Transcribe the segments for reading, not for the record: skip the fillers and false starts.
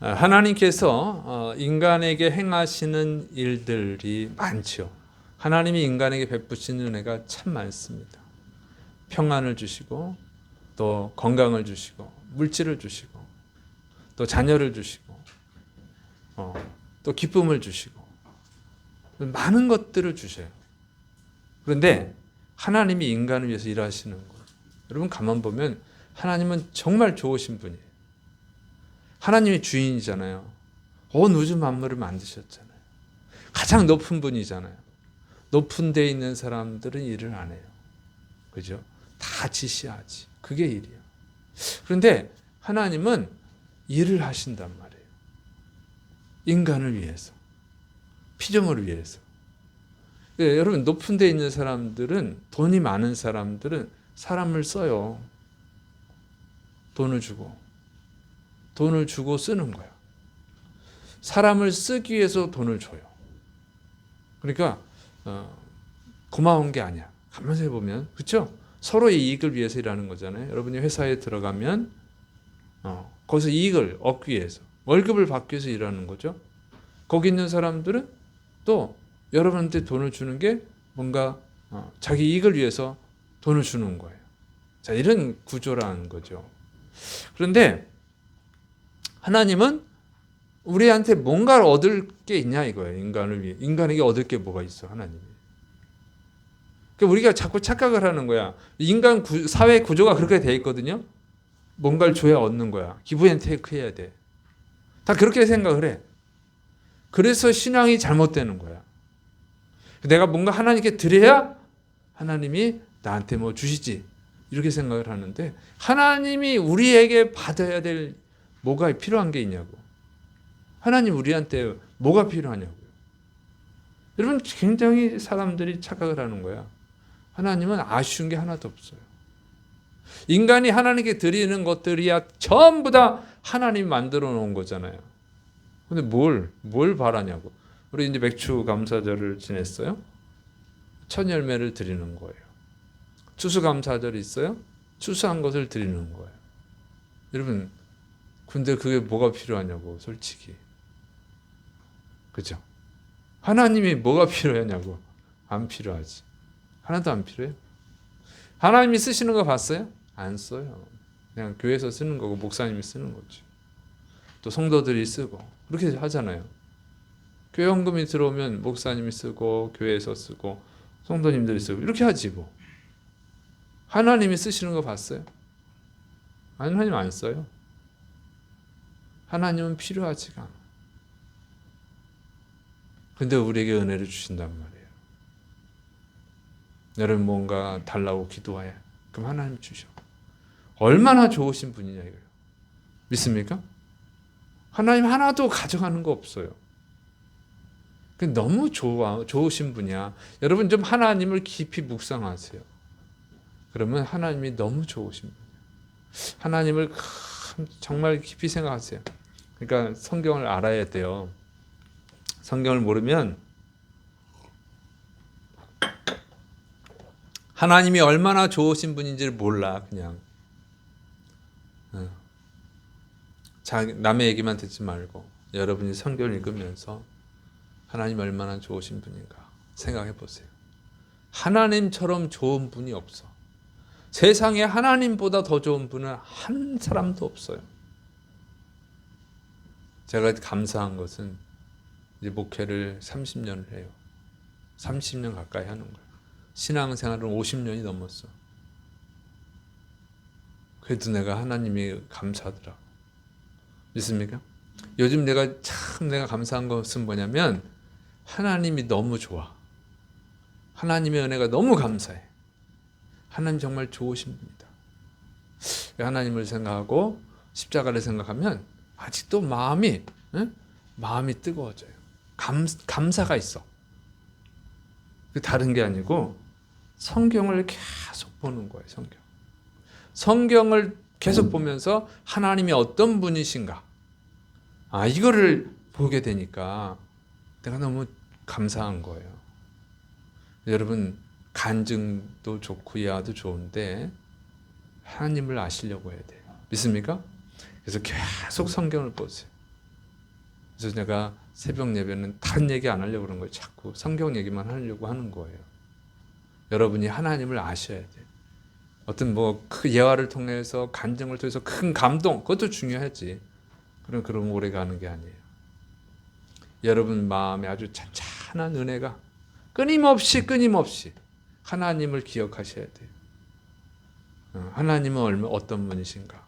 하나님께서 인간에게 행하시는 일들이 많죠. 하나님이 인간에게 베푸시는 은혜가 참 많습니다. 평안을 주시고 또 건강을 주시고 물질을 주시고 또 자녀를 주시고 또 기쁨을 주시고 많은 것들을 주셔요. 그런데 하나님이 인간을 위해서 일하시는 거예요. 여러분 가만 보면 하나님은 정말 좋으신 분이에요. 하나님이 주인이잖아요. 온 우주 만물을 만드셨잖아요. 가장 높은 분이잖아요. 높은 데 있는 사람들은 일을 안 해요. 그죠? 다 지시하지. 그게 일이에요. 그런데 하나님은 일을 하신단 말이에요. 인간을 위해서. 피조물을 위해서. 여러분 높은 데 있는 사람들은, 돈이 많은 사람들은 사람을 써요. 돈을 주고 쓰는 거야. 사람을 쓰기 위해서 돈을 줘요. 그러니까 고마운 게 아니야. 가만히 해보면 그렇죠? 서로의 이익을 위해서 일하는 거잖아요. 여러분이 회사에 들어가면 거기서 이익을 얻기 위해서, 월급을 받기 위해서 일하는 거죠. 거기 있는 사람들은 또 여러분한테 돈을 주는 게 뭔가 자기 이익을 위해서 돈을 주는 거예요. 자, 이런 구조라는 거죠. 그런데 하나님은 우리한테 뭔가를 얻을 게 있냐 이거예요. 인간을 위해. 인간에게 얻을 게 뭐가 있어, 하나님이. 그러니까 우리가 자꾸 착각을 하는 거야. 인간 사회 구조가 그렇게 돼 있거든요. 뭔가를 줘야 얻는 거야. 기브 앤 테이크 해야 돼. 다 그렇게 생각을 해. 그래서 신앙이 잘못되는 거야. 내가 뭔가 하나님께 드려야 하나님이 나한테 뭐 주시지. 이렇게 생각을 하는데 하나님이 우리에게 받아야 될 뭐가 필요한 게 있냐고. 하나님 우리한테 뭐가 필요하냐고요. 여러분 굉장히 사람들이 착각을 하는 거야. 하나님은 아쉬운 게 하나도 없어요. 인간이 하나님께 드리는 것들이야 전부 다 하나님 만들어 놓은 거잖아요. 근데 뭘 바라냐고. 우리 이제 맥주 감사절을 지냈어요. 첫 열매를 드리는 거예요. 추수 감사절이 있어요. 추수한 것을 드리는 거예요. 여러분 근데 그게 뭐가 필요하냐고, 솔직히. 그죠? 하나님이 뭐가 필요하냐고. 안 필요하지. 하나도 안 필요해요. 하나님이 쓰시는 거 봤어요? 안 써요. 그냥 교회에서 쓰는 거고 목사님이 쓰는 거지. 또 성도들이 쓰고 그렇게 하잖아요. 교회 헌금이 들어오면 목사님이 쓰고 교회에서 쓰고 성도님들이 쓰고 이렇게 하지 뭐. 하나님이 쓰시는 거 봤어요? 하나님 안 써요. 하나님은 필요하지가 않아. 근데 우리에게 은혜를 주신단 말이에요. 여러분 뭔가 달라고 기도해. 그럼 하나님 주셔. 얼마나 좋으신 분이냐 이거예요. 믿습니까? 하나님 하나도 가져가는 거 없어요. 너무 좋으신 분이야. 여러분 좀 하나님을 깊이 묵상하세요. 그러면 하나님이 너무 좋으신 분이에요. 하나님을 정말 깊이 생각하세요. 그러니까 성경을 알아야 돼요. 성경을 모르면 하나님이 얼마나 좋으신 분인지를 몰라. 그냥 남의 얘기만 듣지 말고 여러분이 성경을 읽으면서 하나님 얼마나 좋으신 분인가 생각해 보세요. 하나님처럼 좋은 분이 없어. 세상에 하나님보다 더 좋은 분은 한 사람도 없어요. 제가 감사한 것은 이제 목회를 30년을 해요. 30년 가까이 하는 거예요. 신앙생활은 50년이 넘었어. 그래도 내가 하나님이 감사하더라. 믿습니까? 요즘 내가 감사한 것은 뭐냐면 하나님이 너무 좋아. 하나님의 은혜가 너무 감사해. 하나님 정말 좋으신 분이다. 하나님을 생각하고 십자가를 생각하면 아직도 마음이 뜨거워져요. 감사가 있어. 다른 게 아니고 성경을 계속 보는 거예요. 성경을 계속 보면서 하나님이 어떤 분이신가. 이거를 보게 되니까 내가 너무 감사한 거예요. 여러분 간증도 좋고 야도 좋은데 하나님을 아시려고 해야 돼요. 믿습니까? 그래서 계속 성경을 보세요. 그래서 내가 새벽 예배는 다른 얘기 안 하려고 그런 거예요. 자꾸 성경 얘기만 하려고 하는 거예요. 여러분이 하나님을 아셔야 돼요. 어떤 그 예화를 통해서 간증을 통해서 큰 감동, 그것도 중요하지. 그럼 오래 가는 게 아니에요. 여러분 마음에 아주 찬찬한 은혜가 끊임없이 하나님을 기억하셔야 돼요. 하나님은 어떤 분이신가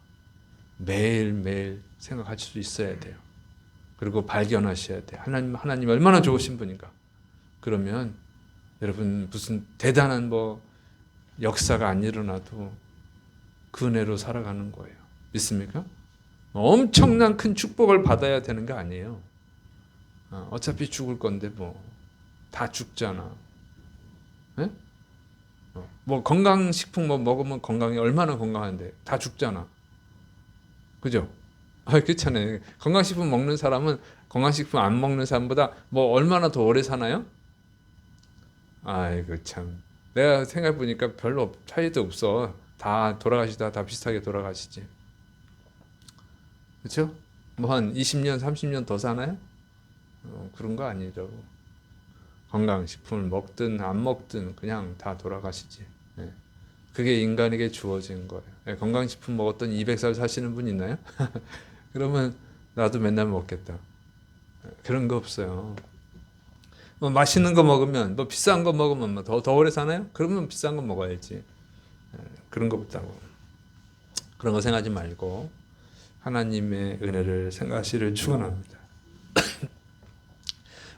매일매일 생각하실 수 있어야 돼요. 그리고 발견하셔야 돼요. 하나님 얼마나 좋으신 분인가. 그러면 여러분 무슨 대단한 역사가 안 일어나도 그 은혜로 살아가는 거예요. 믿습니까? 엄청난 큰 축복을 받아야 되는 거 아니에요. 어차피 죽을 건데 다 죽잖아. 네? 건강식품 먹으면 건강이 얼마나 건강한데 다 죽잖아. 그죠? 그렇잖아요. 건강식품 먹는 사람은 건강식품 안 먹는 사람보다 얼마나 더 오래 사나요? 아이고 참. 내가 생각해 보니까 별로 차이도 없어. 다 돌아가시다 다 비슷하게 돌아가시지. 그렇죠? 한 20년, 30년 더 사나요? 그런 거 아니더라고. 건강식품을 먹든 안 먹든 그냥 다 돌아가시지. 그게 인간에게 주어진 거예요. 건강식품 먹었던 200살 사시는 분 있나요? 그러면 나도 맨날 먹겠다. 그런 거 없어요. 맛있는 거 먹으면, 비싼 거 먹으면 더 오래 사나요? 그러면 비싼 거 먹어야지. 그런 거 없다고. 그런 거 생각하지 말고 하나님의 은혜를 생각하시기를 축원합니다.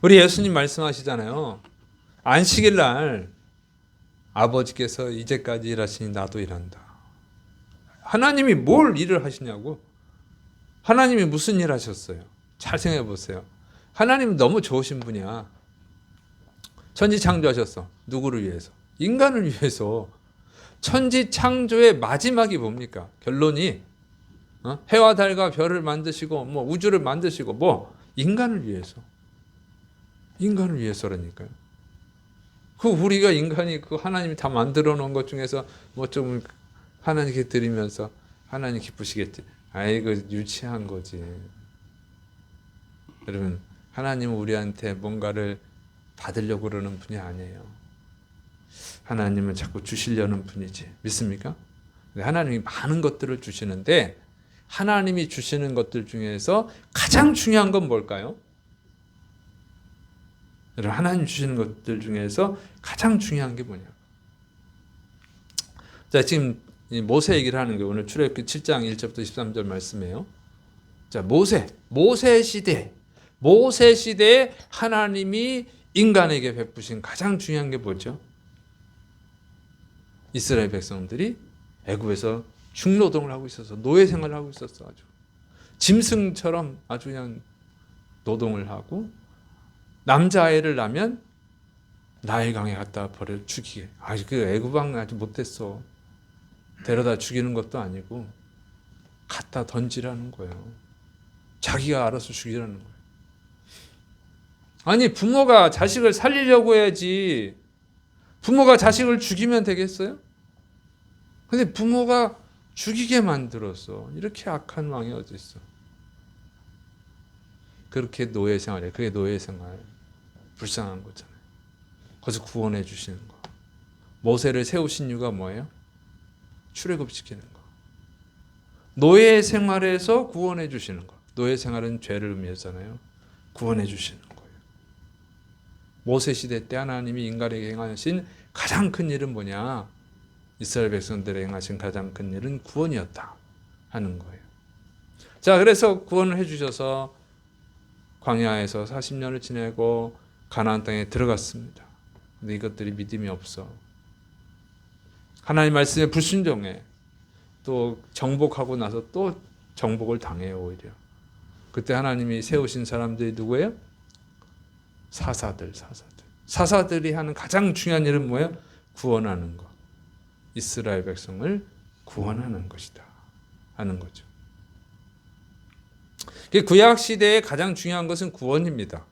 우리 예수님 말씀하시잖아요. 안식일 날 아버지께서 이제까지 일하시니 나도 일한다. 하나님이 뭘 일을 하시냐고. 하나님이 무슨 일 하셨어요? 잘 생각해 보세요. 하나님은 너무 좋으신 분이야. 천지 창조하셨어. 누구를 위해서? 인간을 위해서. 천지 창조의 마지막이 뭡니까? 결론이 해와 달과 별을 만드시고 우주를 만드시고 인간을 위해서. 인간을 위해서라니까요. 우리가 인간이 하나님이 다 만들어 놓은 것 중에서 좀 하나님께 드리면서 하나님 기쁘시겠지. 아이고 유치한 거지. 여러분 하나님은 우리한테 뭔가를 받으려고 그러는 분이 아니에요. 하나님은 자꾸 주시려는 분이지. 믿습니까? 하나님이 많은 것들을 주시는데 하나님이 주시는 것들 중에서 가장 중요한 건 뭘까요? 여러분 하나님 주시는 것들 중에서 가장 중요한 게 뭐냐? 자, 지금 모세 얘기를 하는 게 오늘 출애굽기 7장 1절부터 13절 말씀이에요. 자, 모세 시대에 하나님이 인간에게 베푸신 가장 중요한 게 뭐죠? 이스라엘 백성들이 애굽에서 중노동을 하고 있어서 노예 생활을 하고 있었어. 아주 짐승처럼 아주 그냥 노동을 하고 남자아이를 낳으면 나일강에 갖다 버려 죽이게. 그 애굽왕 아주 못됐어. 데려다 죽이는 것도 아니고 갖다 던지라는 거예요. 자기가 알아서 죽이라는 거예요. 아니 부모가 자식을 살리려고 해야지. 부모가 자식을 죽이면 되겠어요? 근데 부모가 죽이게 만들었어. 이렇게 악한 왕이 어디 있어? 그렇게 노예 생활해. 그게 노예 생활. 불쌍한 거잖아요. 거기서 구원해 주시는 거. 모세를 세우신 이유가 뭐예요? 출애굽시키는 거. 노예 생활에서 구원해 주시는 거. 노예 생활은 죄를 의미하잖아요. 구원해 주시는 거예요. 모세 시대 때 하나님이 인간에게 행하신 가장 큰 일은 뭐냐? 이스라엘 백성들에게 행하신 가장 큰 일은 구원이었다 하는 거예요. 자, 그래서 구원을 해주셔서 광야에서 40년을 지내고 가나안 땅에 들어갔습니다. 근데 이것들이 믿음이 없어. 하나님 말씀에 불순종해. 또 정복하고 나서 또 정복을 당해요, 오히려. 그때 하나님이 세우신 사람들이 누구예요? 사사들. 사사들이 하는 가장 중요한 일은 뭐예요? 구원하는 것. 이스라엘 백성을 구원하는 것이다 하는 거죠. 구약 시대에 가장 중요한 것은 구원입니다.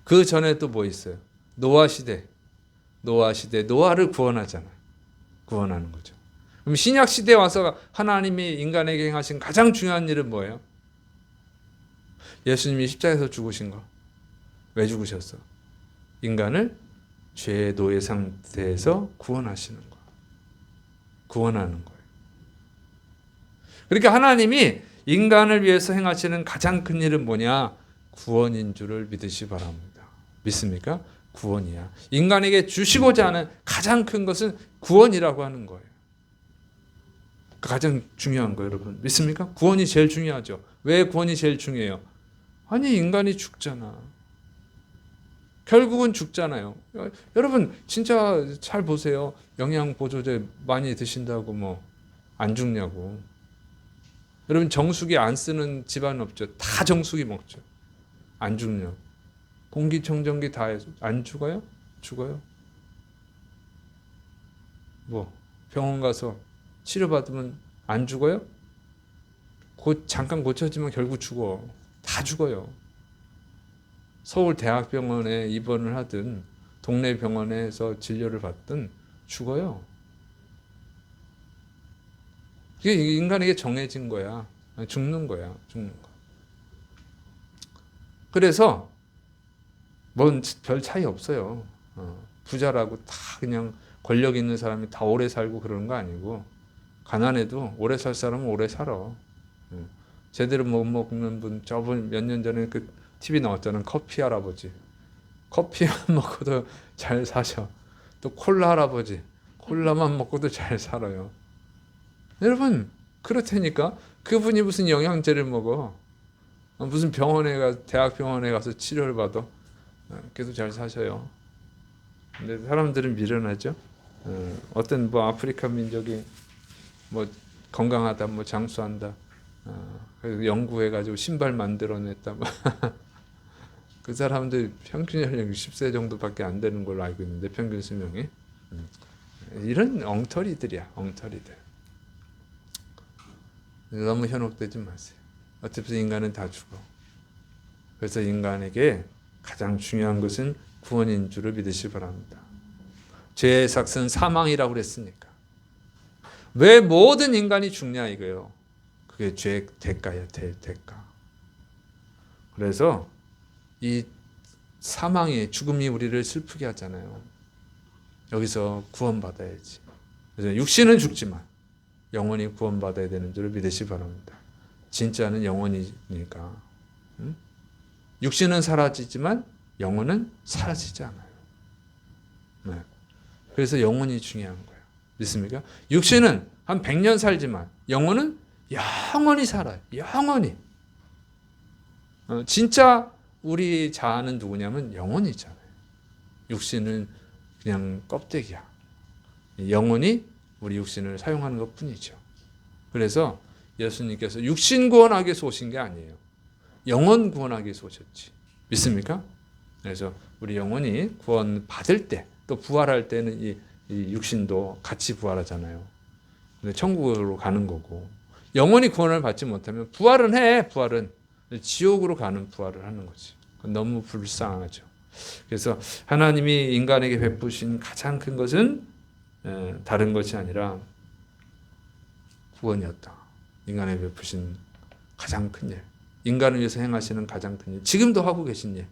그 전에 또 뭐 있어요? 노아 시대 노아를 구원하잖아요. 구원하는 거죠. 그럼 신약 시대에 와서 하나님이 인간에게 행하신 가장 중요한 일은 뭐예요? 예수님이 십자가에서 죽으신 거. 왜 죽으셨어? 인간을 죄의 노예 상태에서 구원하시는 거. 구원하는 거예요. 그러니까 하나님이 인간을 위해서 행하시는 가장 큰 일은 뭐냐? 구원인 줄을 믿으시 바랍니다. 믿습니까? 구원이야. 인간에게 주시고자 하는 가장 큰 것은 구원이라고 하는 거예요. 가장 중요한 거예요, 여러분. 믿습니까? 구원이 제일 중요하죠. 왜 구원이 제일 중요해요? 아니, 인간이 죽잖아. 결국은 죽잖아요. 여러분 진짜 잘 보세요. 영양보조제 많이 드신다고 뭐 안 죽냐고. 여러분 정수기 안 쓰는 집안 없죠. 다 정수기 먹죠. 안 죽냐고. 공기청정기 다 해서 안 죽어요? 죽어요. 뭐 병원 가서 치료받으면 안 죽어요? 잠깐 고쳐지면 결국 죽어. 다 죽어요. 서울대학병원에 입원을 하든 동네 병원에서 진료를 받든 죽어요. 이게 인간에게 정해진 거야. 죽는 거야. 죽는 거. 그래서 뭔 별 차이 없어요. 부자라고 다 그냥 권력 있는 사람이 다 오래 살고 그러는 거 아니고 가난해도 오래 살 사람은 오래 살아. 제대로 못 먹는 분 저번 몇 년 전에 그 TV 나왔잖아요. 커피 할아버지. 커피만 먹고도 잘 사셔. 또 콜라 할아버지. 콜라만 먹고도 잘 살아요. 여러분 그렇다니까. 그분이 무슨 영양제를 먹어. 무슨 대학 병원에 가서 치료를 받아. 그래도 잘 사셔요. 근데 사람들은 미련하죠. 어떤 뭐 아프리카 민족이 뭐 건강하다, 뭐 장수한다. 그래서 연구해가지고 신발 만들어냈다. 그 사람들 평균 연령 60세 정도밖에 안 되는 걸로 알고 있는데 평균 수명이. 이런 엉터리들이야. 엉터리들. 너무 현혹되지 마세요. 어차피 인간은 다 죽어. 그래서 인간에게 가장 중요한 것은 구원인 줄을 믿으시기 바랍니다. 죄의 삭은 사망이라고 그랬으니까. 왜 모든 인간이 죽냐 이거예요. 그게 죄의 대가야. 대가. 그래서 이 사망의 죽음이 우리를 슬프게 하잖아요. 여기서 구원받아야지. 그래서 육신은 죽지만 영원히 구원받아야 되는 줄을 믿으시기 바랍니다. 진짜는 영원이니까. 육신은 사라지지만 영혼은 사라지지 않아요. 네. 그래서 영혼이 중요한 거예요. 믿습니까? 육신은 한 100년 살지만 영혼은 영원히 살아요. 영원히. 진짜 우리 자아는 누구냐면 영혼이잖아요. 육신은 그냥 껍데기야. 영혼이 우리 육신을 사용하는 것 뿐이죠. 그래서 예수님께서 육신 구원하기 위해서 오신 게 아니에요. 영혼 구원하기 위해서 오셨지. 믿습니까? 그래서 우리 영혼이 구원 받을 때, 또 부활할 때는 이 육신도 같이 부활하잖아요. 근데 천국으로 가는 거고, 영혼이 구원을 받지 못하면 부활은 해. 부활은 지옥으로 가는 부활을 하는 거지. 너무 불쌍하죠. 그래서 하나님이 인간에게 베푸신 가장 큰 것은 다른 것이 아니라 구원이었다. 인간에게 베푸신 가장 큰 일, 인간을 위해서 행하시는 가장 큰 일, 지금도 하고 계신 일,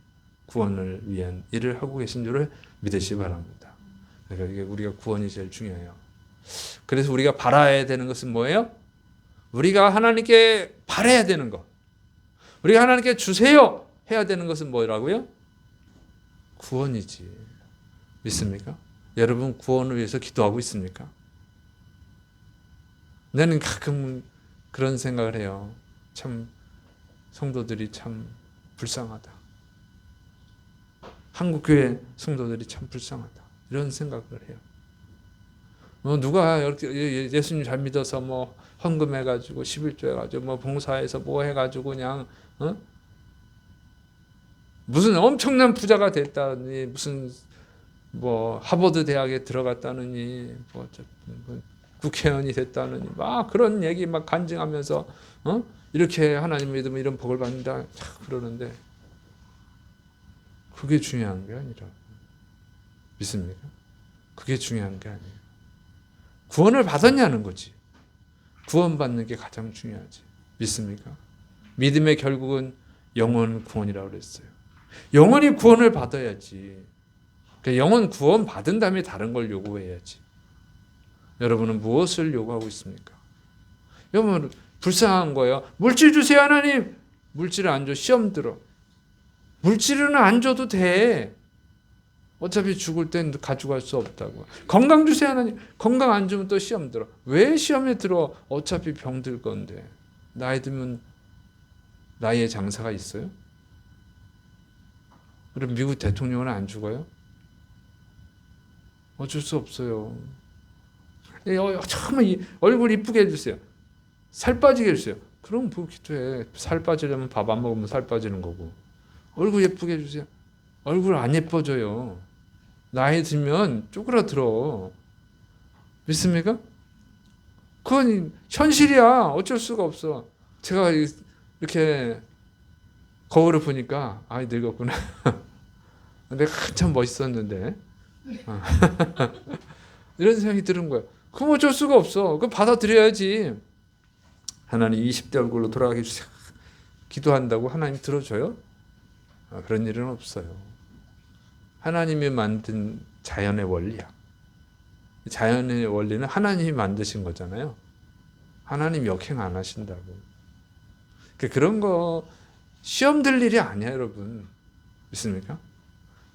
구원을 위한 일을 하고 계신 줄을 믿으시기 바랍니다. 그러니까 우리가 구원이 제일 중요해요. 그래서 우리가 바라야 되는 것은 뭐예요? 우리가 하나님께 바라야 되는 것, 우리가 하나님께 주세요 해야 되는 것은 뭐라고요? 구원이지. 믿습니까? 여러분 구원을 위해서 기도하고 있습니까? 나는 가끔 그런 생각을 해요. 참 성도들이 참 불쌍하다. 한국교회 성도들이 참 불쌍하다. 이런 생각을 해요. 누가 이렇게 예수님 잘 믿어서 뭐 헌금해가지고 11조 해가지고 뭐 봉사해서 뭐 해가지고 그냥 무슨 엄청난 부자가 됐다니, 무슨 뭐 하버드 대학에 들어갔다느니, 뭐 국회의원이 됐다느니 막 그런 얘기 막 간증하면서 이렇게 하나님 믿으면 이런 복을 받는다 그러는데 그게 중요한 게 아니라, 믿습니까? 그게 중요한 게 아니에요. 구원을 받았냐는 거지. 구원받는 게 가장 중요하지. 믿습니까? 믿음의 결국은 영혼 구원이라고 그랬어요. 영혼이 구원을 받아야지. 그러니까 영혼 구원 받은 다음에 다른 걸 요구해야지. 여러분은 무엇을 요구하고 있습니까? 여러분 불쌍한 거예요. 물질 주세요 하나님. 물질을 안 줘. 시험 들어. 물질은 안 줘도 돼. 어차피 죽을 땐 가져갈 수 없다고. 건강 주세요 하나님. 건강 안 주면 또 시험 들어. 왜 시험에 들어? 어차피 병들 건데. 나이 들면 나이에 장사가 있어요? 그럼 미국 대통령은 안 죽어요? 어쩔 수 없어요. 정말 얼굴 이쁘게 해주세요. 살 빠지게 해주세요. 그럼 뭐 기도해. 살 빠지려면 밥 안 먹으면 살 빠지는 거고. 얼굴 예쁘게 해주세요. 얼굴 안 예뻐져요. 나이 들면 쪼그라들어. 믿습니까? 그건 현실이야. 어쩔 수가 없어. 제가 이렇게 거울을 보니까 아 늙었구나. 내가 한참 멋있었는데 이런 생각이 드는 거야. 그럼 어쩔 수가 없어. 그럼 받아들여야지. 하나님 20대 얼굴로 돌아가게 해주세요. 기도한다고 하나님 들어줘요? 그런 일은 없어요. 하나님이 만든 자연의 원리야. 자연의 원리는 하나님이 만드신 거잖아요. 하나님 역행 안 하신다고. 그런 거 시험 들 일이 아니야, 여러분. 믿습니까?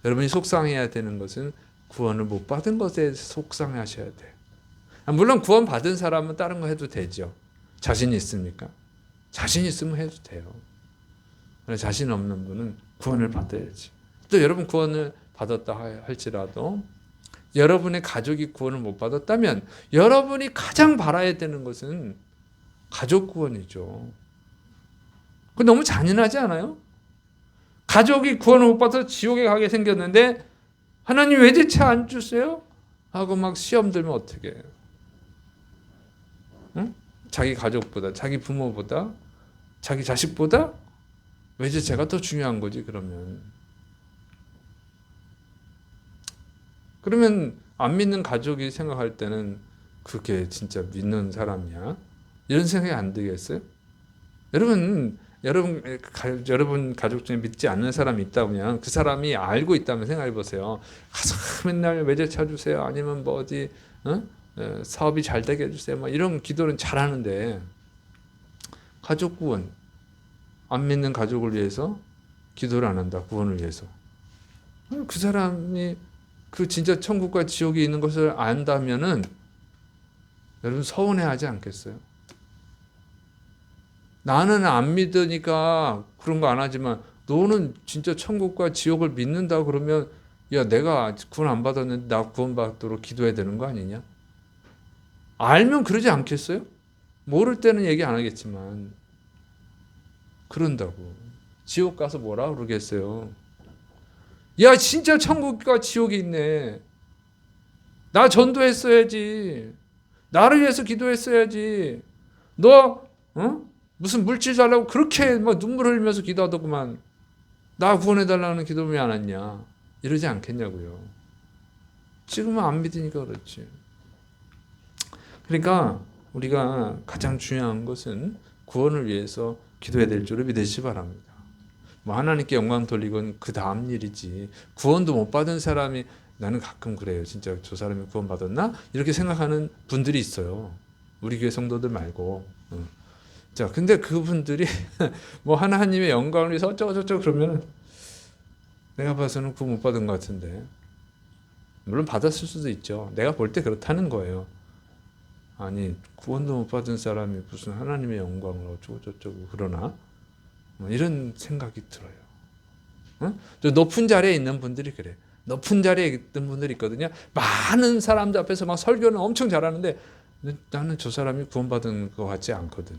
여러분이 속상해야 되는 것은 구원을 못 받은 것에 속상하셔야 돼. 물론 구원 받은 사람은 다른 거 해도 되죠. 자신이 있습니까? 자신 있으면 해도 돼요. 자신 없는 분은 구원을 받아야지. 또 여러분 구원을 받았다 할지라도 여러분의 가족이 구원을 못 받았다면 여러분이 가장 바라야 되는 것은 가족 구원이죠. 그거 너무 잔인하지 않아요? 가족이 구원을 못 받아서 지옥에 가게 생겼는데 하나님 외제차 안 주세요? 하고 막 시험 들면 어떻게 해요? 응? 자기 가족보다, 자기 부모보다, 자기 자식보다 외제차가 더 중요한 거지 그러면. 그러면 안 믿는 가족이 생각할 때는 그게 진짜 믿는 사람이야? 이런 생각이 안 들겠어요? 여러분 가족 중에 믿지 않는 사람이 있다면 그 사람이 알고 있다면 생각해 보세요. 가서 맨날 외제차 주세요. 아니면 뭐 어디 사업이 잘 되게 해주세요. 뭐 이런 기도는 잘하는데 가족 구원 안 믿는 가족을 위해서 기도를 안 한다. 구원을 위해서. 그 사람이 그 진짜 천국과 지옥이 있는 것을 안다면은 여러분 서운해하지 않겠어요? 나는 안 믿으니까 그런 거 안 하지만 너는 진짜 천국과 지옥을 믿는다 그러면 야 내가 구원 안 받았는데 나 구원 받도록 기도해야 되는 거 아니냐? 알면 그러지 않겠어요? 모를 때는 얘기 안 하겠지만 그런다고. 지옥 가서 뭐라 그러겠어요? 야 진짜 천국과 지옥이 있네. 나 전도했어야지. 나를 위해서 기도했어야지. 너 무슨 물질 달라고 그렇게 막 눈물 흘리면서 기도하더구만. 나 구원해달라는 기도 왜 안 했냐. 이러지 않겠냐고요. 지금은 안 믿으니까 그렇지. 그러니까 우리가 가장 중요한 것은 구원을 위해서 기도해야 될 줄을 믿으시기 바랍니다. 뭐 하나님께 영광 돌리건 그 다음 일이지. 구원도 못 받은 사람이 나는 가끔 그래요. 진짜 저 사람이 구원 받았나? 이렇게 생각하는 분들이 있어요. 우리 교회 성도들 말고. 자, 근데 그분들이 뭐 하나님의 영광을 위해서 어쩌고저쩌고 그러면 내가 봐서는 구원 못 받은 것 같은데. 물론 받았을 수도 있죠. 내가 볼 때 그렇다는 거예요. 아니 구원도 못 받은 사람이 무슨 하나님의 영광을 어쩌고저쩌고 그러나 뭐 이런 생각이 들어요. 저 높은 자리에 있는 분들이 그래. 높은 자리에 있던 분들이 있거든요. 많은 사람들 앞에서 막 설교는 엄청 잘하는데 나는 저 사람이 구원받은 것 같지 않거든.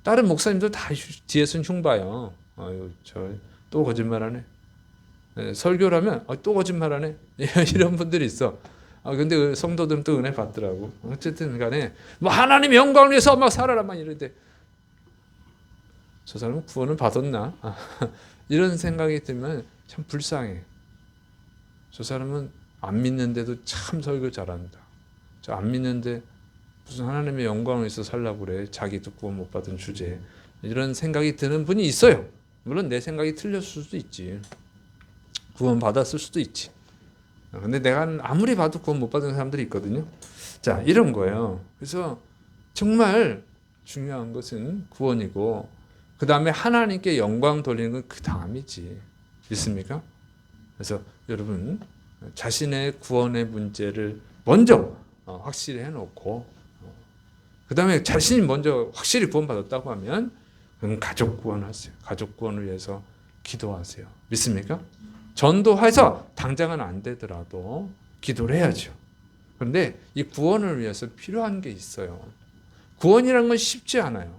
다른 목사님들 다 뒤에서는 흉봐요. 아유, 저 또 거짓말하네. 설교라면 또 거짓말하네. 이런 분들이 있어. 근데 그 성도들은 또 은혜 받더라고. 어쨌든 간에 뭐 하나님 영광을 위해서 막 살아라 막 이러는데 저 사람은 구원을 받았나? 이런 생각이 들면 참 불쌍해. 저 사람은 안 믿는데도 참 설교 잘한다. 저 안 믿는데 무슨 하나님의 영광을 위해서 살라고 그래. 자기도 구원 못 받은 주제에. 이런 생각이 드는 분이 있어요. 물론 내 생각이 틀렸을 수도 있지. 구원 받았을 수도 있지. 근데 내가 아무리 봐도 구원 못 받은 사람들이 있거든요. 자, 이런 거예요. 그래서 정말 중요한 것은 구원이고, 그 다음에 하나님께 영광 돌리는 건 그 다음이지. 믿습니까? 그래서 여러분, 자신의 구원의 문제를 먼저 확실히 해놓고, 그 다음에 자신이 먼저 확실히 구원받았다고 하면, 그럼 가족 구원하세요. 가족 구원을 위해서 기도하세요. 믿습니까? 전도해서 당장은 안 되더라도 기도를 해야죠. 그런데 이 구원을 위해서 필요한 게 있어요. 구원이라는 건 쉽지 않아요.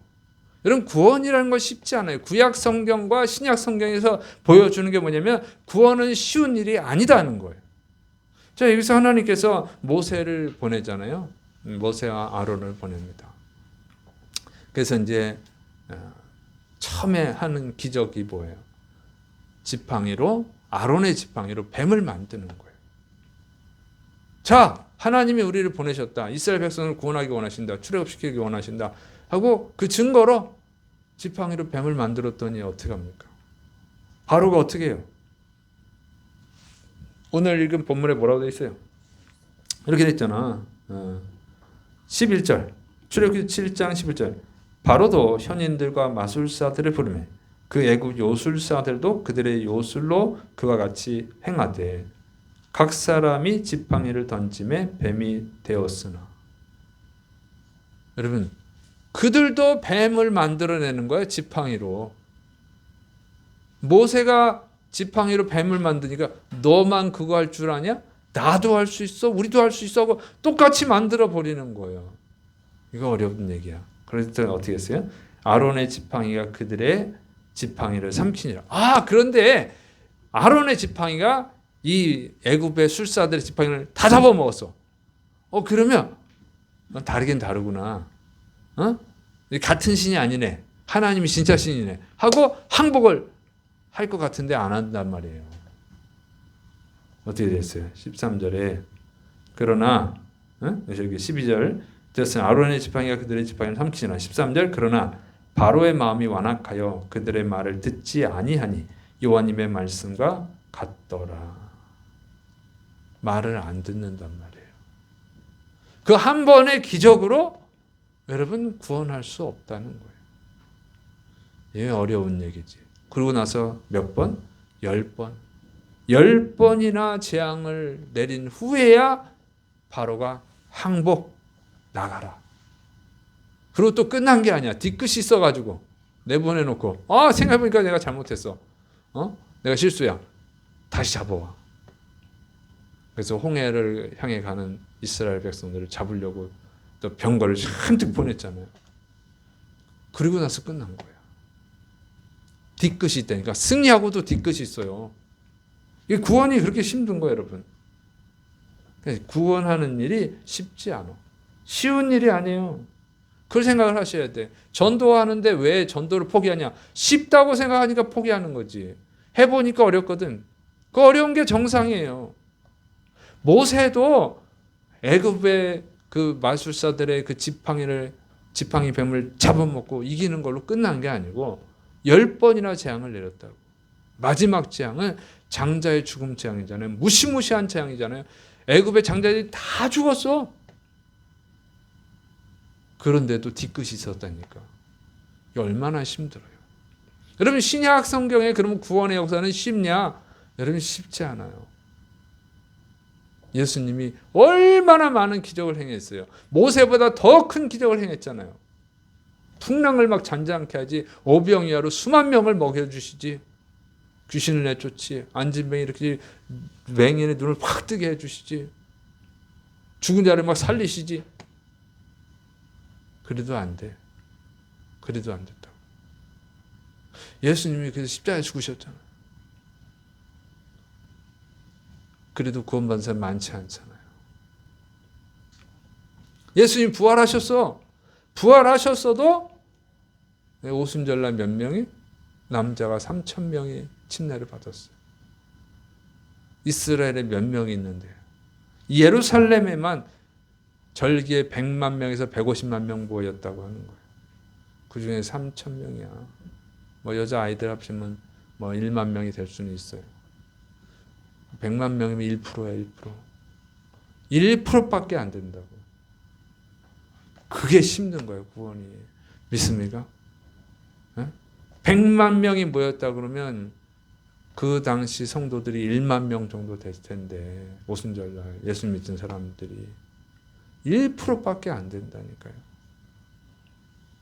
여러분, 구원이라는 건 쉽지 않아요. 구약 성경과 신약 성경에서 보여주는 게 뭐냐면 구원은 쉬운 일이 아니다는 거예요. 자, 여기서 하나님께서 모세를 보내잖아요. 모세와 아론을 보냅니다. 그래서 이제 처음에 하는 기적이 뭐예요? 지팡이로, 아론의 지팡이로 뱀을 만드는 거예요. 자, 하나님이 우리를 보내셨다. 이스라엘 백성을 구원하기 원하신다. 출애굽시키기 원하신다. 하고 그 증거로 지팡이로 뱀을 만들었더니 어떻게 합니까? 바로가 어떻게 해요? 오늘 읽은 본문에 뭐라고 되어 있어요? 이렇게 되어 있잖아. 11절. 출애굽기 7장 11절. 바로도 현인들과 마술사들을 부르매 그 애굽 요술사들도 그들의 요술로 그와 같이 행하되 각 사람이 지팡이를 던짐에 뱀이 되었으나. 여러분, 그들도 뱀을 만들어내는 거예요. 지팡이로. 모세가 지팡이로 뱀을 만드니까 너만 그거 할 줄 아냐? 나도 할 수 있어. 우리도 할 수 있어 하고 똑같이 만들어 버리는 거예요. 이거 어려운 얘기야. 그래서 어떻게 했어요? 아론의 지팡이가 그들의 지팡이를 삼키니라. 그런데 아론의 지팡이가 이 애굽의 술사들의 지팡이를 다 잡아먹었어. 그러면 다르긴 다르구나. 같은 신이 아니네. 하나님이 진짜 신이네. 하고 항복을 할 것 같은데 안 한단 말이에요. 어떻게 됐어요? 13절에 그러나 여기 12절 되었으니 아론의 지팡이가 그들의 지팡이를 삼키니라. 13절 그러나 바로의 마음이 완악하여 그들의 말을 듣지 아니하니 여호와님의 말씀과 같더라. 말을 안 듣는단 말이에요. 그 한 번의 기적으로 여러분 구원할 수 없다는 거예요. 이게 어려운 얘기지. 그러고 나서 몇 번? 10번. 10번이나 재앙을 내린 후에야 바로가 항복 나가라. 그리고 또 끝난 게 아니야. 뒤끝이 있어가지고 내보내놓고 생각해보니까 내가 잘못했어. 내가 실수야. 다시 잡아와. 그래서 홍해를 향해 가는 이스라엘 백성들을 잡으려고 또 병거를 잔뜩 보냈잖아요. 그리고 나서 끝난 거야. 뒤끝이 있다니까. 승리하고도 뒤끝이 있어요. 이 구원이 그렇게 힘든 거예요, 여러분. 구원하는 일이 쉽지 않아. 쉬운 일이 아니에요. 그걸 생각을 하셔야 돼. 전도하는데 왜 전도를 포기하냐? 쉽다고 생각하니까 포기하는 거지. 해보니까 어렵거든. 그 어려운 게 정상이에요. 모세도 애굽의 그 마술사들의 그 지팡이 뱀을 잡아먹고 이기는 걸로 끝난 게 아니고 10번이나 재앙을 내렸다고. 마지막 재앙은 장자의 죽음 재앙이잖아요. 무시무시한 재앙이잖아요. 애굽의 장자들이 다 죽었어. 그런데도 뒤끝이 있었다니까. 이게 얼마나 힘들어요. 여러분, 신약 성경에 그러면 구원의 역사는 쉽냐? 여러분, 쉽지 않아요. 예수님이 얼마나 많은 기적을 행했어요. 모세보다 더 큰 기적을 행했잖아요. 풍랑을 막 잔잔케 하지, 오병이어로 수만 명을 먹여주시지, 귀신을 내쫓지, 안진뱅이 이렇게 맹인의 눈을 확 뜨게 해주시지, 죽은 자를 막 살리시지. 그래도 안 돼. 그래도 안 됐다고. 예수님이 그래서 십자가에 죽으셨잖아요. 그래도 구원받은 사람 많지 않잖아요. 예수님 부활하셨어. 부활하셨어도 오순절날 몇 명이? 남자가 3,000명이 침례를 받았어요. 이스라엘에 몇 명이 있는데 예루살렘에만 절기에 100만 명에서 150만 명 모였다고 하는 거예요. 그 중에 3,000명이야. 뭐 여자 아이들 합치면 뭐 1만 명이 될 수는 있어요. 100만 명이면 1%야, 1%. 1%밖에 안 된다고. 그게 힘든 거예요, 구원이. 믿습니까? 100만 명이 모였다 그러면 그 당시 성도들이 1만 명 정도 됐을 텐데, 오순절날 예수 믿는 사람들이 1%밖에 안 된다니까요.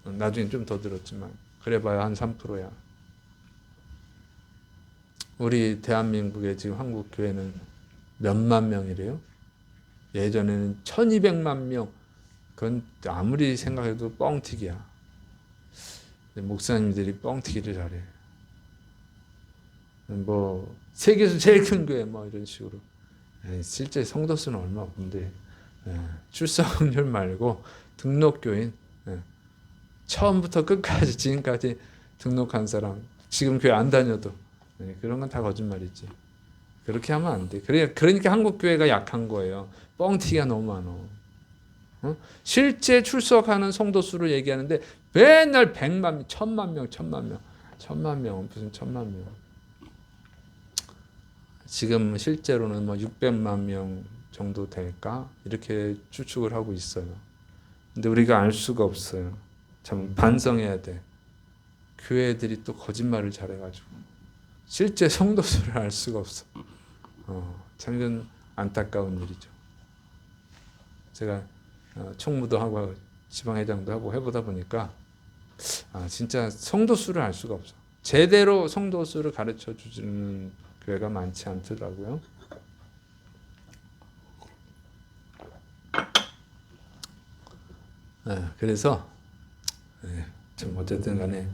나중에 좀 더 들었지만 그래봐야 한 3%야. 우리 대한민국의 지금 한국 교회는 몇만 명이래요? 예전에는 1200만 명. 그건 아무리 생각해도 뻥튀기야. 목사님들이 뻥튀기를 잘해. 뭐 세계에서 제일 큰 교회 뭐 이런 식으로. 실제 성도 수는 얼마 없는데 출석률 말고 등록교인 처음부터 끝까지 지금까지 등록한 사람 지금 교회 안 다녀도 그런 건 다 거짓말이지. 그렇게 하면 안 돼. 그러니까 한국 교회가 약한 거예요. 뻥튀기가 너무 많아. 실제 출석하는 성도 수를 얘기하는데 맨날 100만 명, 1000만 명, 1000만 명, 무슨 1000만 명. 지금 실제로는 뭐 600만 명 정도 될까? 이렇게 추측을 하고 있어요. 근데 우리가 알 수가 없어요. 참 반성해야 돼. 교회들이 또 거짓말을 잘해가지고 실제 성도 수를 알 수가 없어. 참 이건 안타까운 일이죠. 제가 총무도 하고 지방회장도 하고 해보다 보니까 진짜 성도 수를 알 수가 없어. 제대로 성도 수를 가르쳐 주는 교회가 많지 않더라고요. 그래서 좀 어쨌든 간에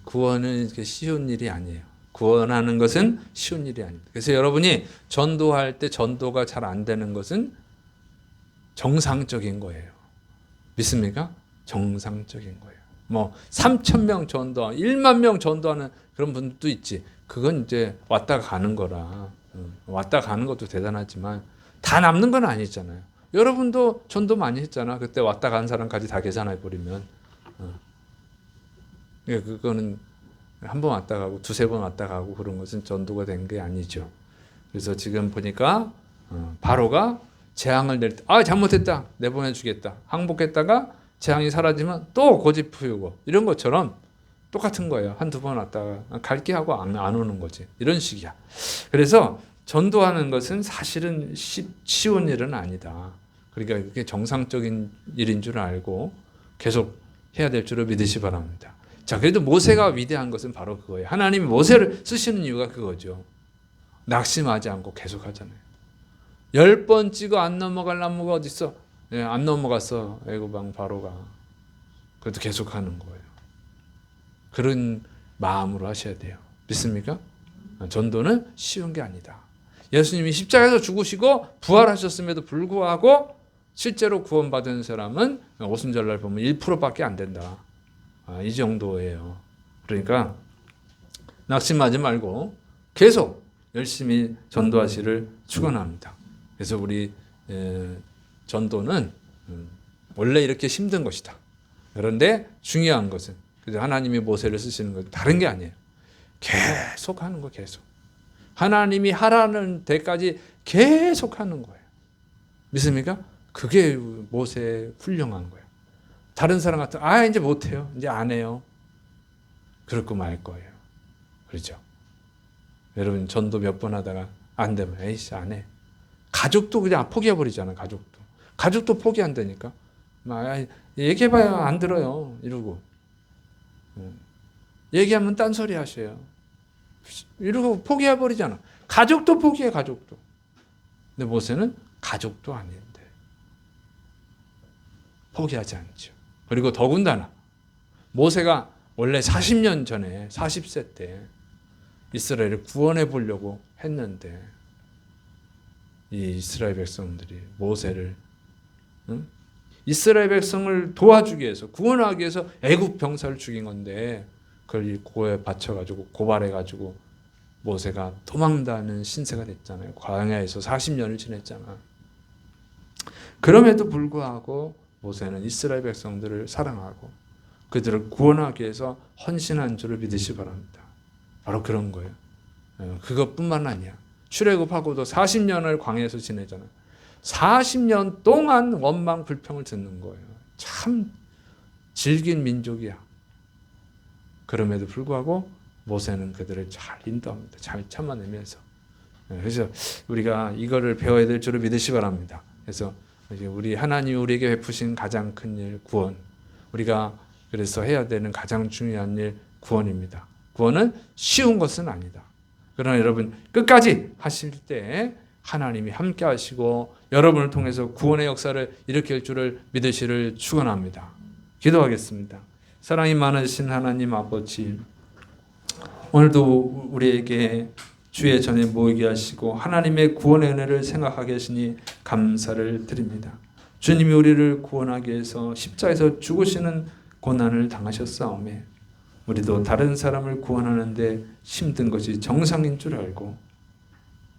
구원은 쉬운 일이 아니에요. 구원하는 것은 쉬운 일이 아닙니다. 그래서 여러분이 전도할 때 전도가 잘 안 되는 것은 정상적인 거예요. 믿습니까? 정상적인 거예요. 뭐 3,000명 전도, 1만 명 전도하는 그런 분들도 있지. 그건 이제 왔다 가는 거라. 왔다 가는 것도 대단하지만 다 남는 건 아니잖아요. 여러분도 전도 많이 했잖아. 그때 왔다 간 사람까지 다 계산해 버리면. 그거는 한 번 왔다 가고 두세 번 왔다 가고 그런 것은 전도가 된 게 아니죠. 그래서 지금 보니까 바로가 재앙을 낼 때 잘못했다 내보내주겠다 항복했다가 재앙이 사라지면 또 고집 피우고 이런 것처럼 똑같은 거예요. 한두 번 왔다가 갈게 하고 안 오는 거지. 이런 식이야. 그래서 전도하는 것은 사실은 쉬운 일은 아니다. 그러니까 그게 정상적인 일인 줄 알고 계속 해야 될 줄을 믿으시 바랍니다. 자, 그래도 모세가 위대한 것은 바로 그거예요. 하나님이 모세를 쓰시는 이유가 그거죠. 낙심하지 않고 계속 하잖아요. 10번 찍어 안 넘어갈 나무가 어디 있어? 안 넘어갔어. 애고방 바로가. 그래도 계속 하는 거예요. 그런 마음으로 하셔야 돼요. 믿습니까? 전도는 쉬운 게 아니다. 예수님이 십자가에서 죽으시고 부활하셨음에도 불구하고 실제로 구원받은 사람은 오순절날 보면 1%밖에 안 된다. 이 정도예요. 그러니까 낙심하지 말고 계속 열심히 전도하시를 축원합니다. 그래서 우리 전도는 원래 이렇게 힘든 것이다. 그런데 중요한 것은 그래서 하나님이 모세를 쓰시는 건 다른 게 아니에요. 계속 하는 거 계속. 하나님이 하라는 데까지 계속 하는 거예요. 믿습니까? 그게 모세 훌륭한 거예요. 다른 사람 같으면 이제 못해요. 이제 안 해요. 그럴 말 거예요. 그렇죠? 여러분 전도 몇 번 하다가 안 되면 에이씨 안 해. 가족도 그냥 포기해버리잖아. 가족도 포기한다니까. 얘기해봐야 안 들어요. 이러고 얘기하면 딴소리 하셔요. 이러고 포기해버리잖아. 가족도 포기해. 가족도. 근데 모세는 가족도 아닌데 포기하지 않죠. 그리고 더군다나 모세가 원래 40년 전에 40세 때 이스라엘을 구원해 보려고 했는데 이 이스라엘 백성들이 모세를 이스라엘 백성을 도와주기 위해서 구원하기 위해서 애굽 병사를 죽인 건데 그걸 고에 바쳐가지고 고발해가지고 모세가 도망다는 신세가 됐잖아요. 광야에서 40년을 지냈잖아. 그럼에도 불구하고 모세는 이스라엘 백성들을 사랑하고 그들을 구원하기 위해서 헌신한 줄을 믿으시 바랍니다. 바로 그런 거예요. 그것뿐만 아니야. 출애굽하고도 40년을 광야에서 지내잖아요. 40년 동안 원망 불평을 듣는 거예요. 참 질긴 민족이야. 그럼에도 불구하고 모세는 그들을 잘 인도합니다. 잘 참아내면서. 그래서 우리가 이거를 배워야 될 줄을 믿으시 바랍니다. 그래서 우리 하나님 우리에게 베푸신 가장 큰 일 구원. 우리가 그래서 해야 되는 가장 중요한 일 구원입니다. 구원은 쉬운 것은 아니다. 그러나 여러분 끝까지 하실 때 하나님이 함께 하시고 여러분을 통해서 구원의 역사를 일으킬 줄을 믿으시를 축원합니다. 기도하겠습니다. 사랑이 많으신 하나님 아버지, 오늘도 우리에게 주의 전에 모이게 하시고 하나님의 구원의 은혜를 생각하게 하시니 감사를 드립니다. 주님이 우리를 구원하기 위해서 십자가에서 죽으시는 고난을 당하셨사오매 우리도 다른 사람을 구원하는데 힘든 것이 정상인 줄 알고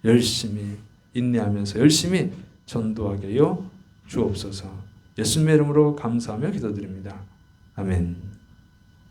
열심히 인내하면서 열심히 전도하게 하여 주옵소서. 예수님의 이름으로 감사하며 기도드립니다. 아멘.